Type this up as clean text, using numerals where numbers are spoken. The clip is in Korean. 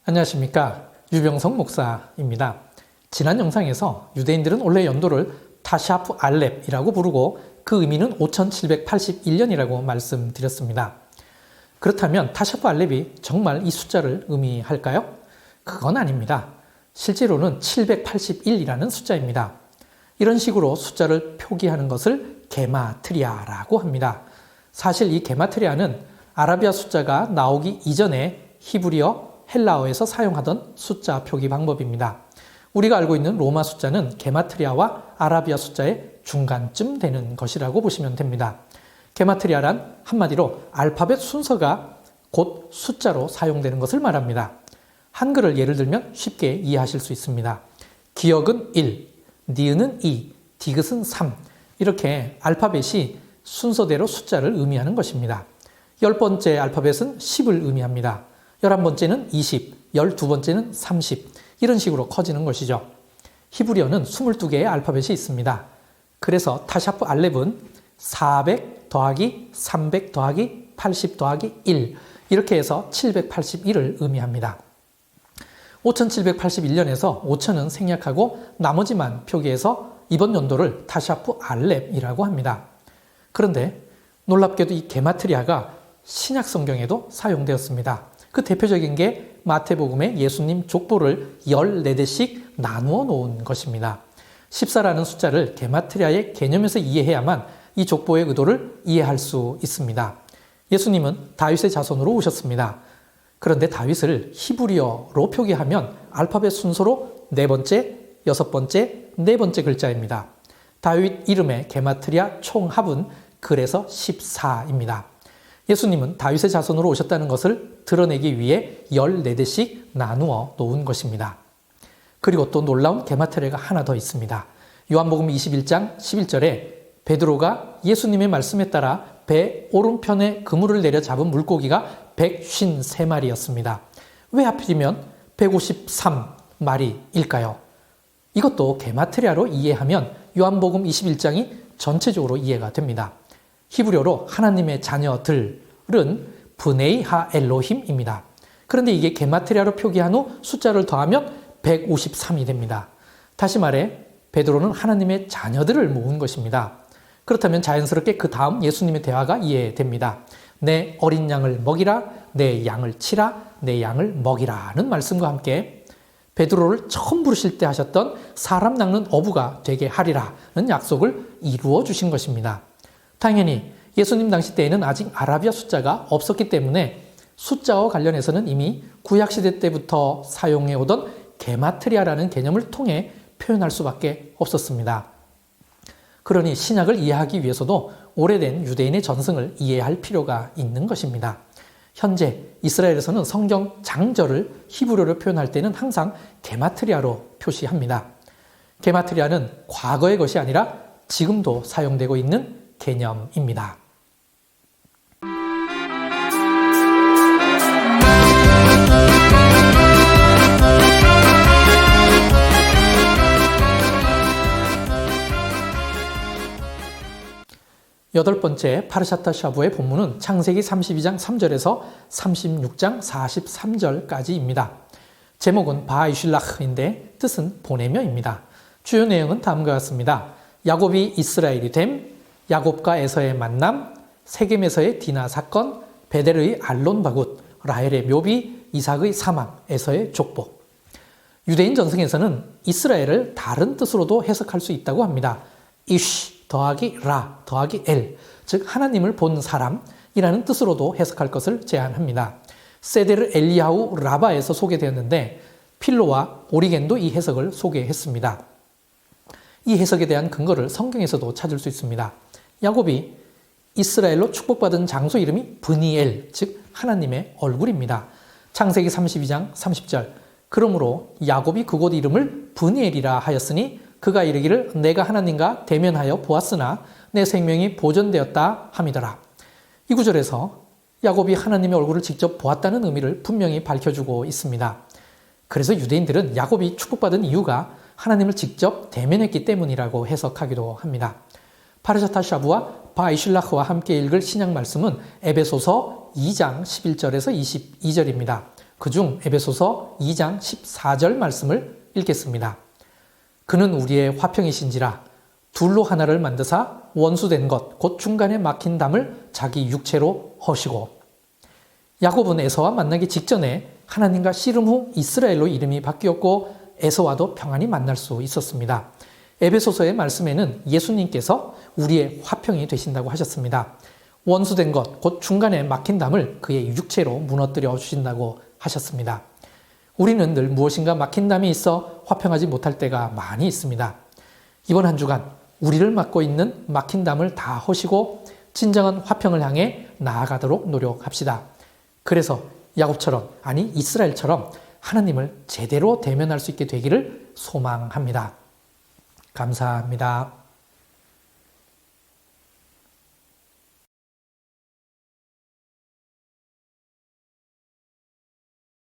안녕하십니까, 유병성 목사입니다. 지난 영상에서 유대인들은 원래 연도를 타샤프 알렙이라고 부르고 그 의미는 5781년이라고 말씀드렸습니다. 그렇다면 타샤프 알렙이 정말 이 숫자를 의미할까요? 그건 아닙니다. 실제로는 781이라는 숫자입니다. 이런 식으로 숫자를 표기하는 것을 게마트리아라고 합니다. 사실 이 게마트리아는 아라비아 숫자가 나오기 이전에 히브리어, 헬라어에서 사용하던 숫자 표기 방법입니다. 우리가 알고 있는 로마 숫자는 게마트리아와 아라비아 숫자의 중간쯤 되는 것이라고 보시면 됩니다. 게마트리아란 한마디로 알파벳 순서가 곧 숫자로 사용되는 것을 말합니다. 한글을 예를 들면 쉽게 이해하실 수 있습니다. 기역은 1, 니은은 2, 디귿은 3 이렇게 알파벳이 순서대로 숫자를 의미하는 것입니다. 10번째 알파벳은 10을 의미합니다. 11번째는 20, 12번째는 30 이런 식으로 커지는 것이죠. 히브리어는 22개의 알파벳이 있습니다. 그래서 타샤프 알렙은 400 더하기 300 더하기 80 더하기 1 이렇게 해서 781을 의미합니다. 5781년에서 5000은 생략하고 나머지만 표기해서 이번 연도를 타샤프 알렙이라고 합니다. 그런데 놀랍게도 이 게마트리아가 신약 성경에도 사용되었습니다. 그 대표적인 게 마태복음의 예수님 족보를 14대씩 나누어 놓은 것입니다. 14라는 숫자를 게마트리아의 개념에서 이해해야만 이 족보의 의도를 이해할 수 있습니다. 예수님은 다윗의 자손으로 오셨습니다. 그런데 다윗을 히브리어로 표기하면 알파벳 순서로 네 번째, 여섯 번째, 네 번째 글자입니다. 다윗 이름의 게마트리아 총합은 그래서 14입니다. 예수님은 다윗의 자손으로 오셨다는 것을 드러내기 위해 14대씩 나누어 놓은 것입니다. 그리고 또 놀라운 게마트리아가 하나 더 있습니다. 요한복음 21장 11절에 베드로가 예수님의 말씀에 따라 배 오른편에 그물을 내려 잡은 물고기가 153마리였습니다. 왜 하필이면 153마리일까요? 이것도 게마트리아로 이해하면 요한복음 21장이 전체적으로 이해가 됩니다. 히브리어로 하나님의 자녀들은 브네이 하 엘로힘입니다. 그런데 이게 게마트리아로 표기한 후 숫자를 더하면 153이 됩니다. 다시 말해 베드로는 하나님의 자녀들을 모은 것입니다. 그렇다면 자연스럽게 그 다음 예수님의 대화가 이해됩니다. 내 어린 양을 먹이라, 내 양을 치라, 내 양을 먹이라는 말씀과 함께 베드로를 처음 부르실 때 하셨던 사람 낚는 어부가 되게 하리라는 약속을 이루어 주신 것입니다. 당연히 예수님 당시 때에는 아직 아라비아 숫자가 없었기 때문에 숫자와 관련해서는 이미 구약시대 때부터 사용해 오던 게마트리아라는 개념을 통해 표현할 수밖에 없었습니다. 그러니 신약을 이해하기 위해서도 오래된 유대인의 전승을 이해할 필요가 있는 것입니다. 현재 이스라엘에서는 성경 장절을 히브리어로 표현할 때는 항상 게마트리아로 표시합니다. 게마트리아는 과거의 것이 아니라 지금도 사용되고 있는 개념입니다. 여덟 번째 파르샤타 샤부의 본문은 창세기 32장 3절에서 36장 43절까지입니다. 제목은 바이슐라흐인데 뜻은 보내며입니다. 주요 내용은 다음과 같습니다. 야곱이 이스라엘이 됨, 야곱과 에서의 만남, 세겜에서의 디나 사건, 베델의 알론 바굿, 라헬의 묘비, 이삭의 사망, 에서의 족보. 유대인 전승에서는 이스라엘을 다른 뜻으로도 해석할 수 있다고 합니다. 이쉬 더하기 라 더하기 엘, 즉 하나님을 본 사람이라는 뜻으로도 해석할 것을 제안합니다. 세데르 엘리야후 라바에서 소개되었는데 필로와 오리겐도 이 해석을 소개했습니다. 이 해석에 대한 근거를 성경에서도 찾을 수 있습니다. 야곱이 이스라엘로 축복받은 장소 이름이 브니엘, 즉 하나님의 얼굴입니다. 창세기 32장 30절, 그러므로 야곱이 그곳 이름을 브니엘이라 하였으니 그가 이르기를 내가 하나님과 대면하여 보았으나 내 생명이 보존되었다 함이더라. 이 구절에서 야곱이 하나님의 얼굴을 직접 보았다는 의미를 분명히 밝혀주고 있습니다. 그래서 유대인들은 야곱이 축복받은 이유가 하나님을 직접 대면했기 때문이라고 해석하기도 합니다. 파르샤타 샤부와 바이슐라흐와 함께 읽을 신약 말씀은 에베소서 2장 11절에서 22절입니다. 그중 에베소서 2장 14절 말씀을 읽겠습니다. 그는 우리의 화평이신지라 둘로 하나를 만드사 원수된 것 곧 중간에 막힌 담을 자기 육체로 허시고. 야곱은 에서와 만나기 직전에 하나님과 씨름 후 이스라엘로 이름이 바뀌었고 에서와도 평안히 만날 수 있었습니다. 에베소서의 말씀에는 예수님께서 우리의 화평이 되신다고 하셨습니다. 원수된 것, 곧 중간에 막힌 담을 그의 육체로 무너뜨려 주신다고 하셨습니다. 우리는 늘 무엇인가 막힌 담이 있어 화평하지 못할 때가 많이 있습니다. 이번 한 주간 우리를 막고 있는 막힌 담을 다 허시고 진정한 화평을 향해 나아가도록 노력합시다. 그래서 야곱처럼, 아니 이스라엘처럼 하나님을 제대로 대면할 수 있게 되기를 소망합니다. 감사합니다.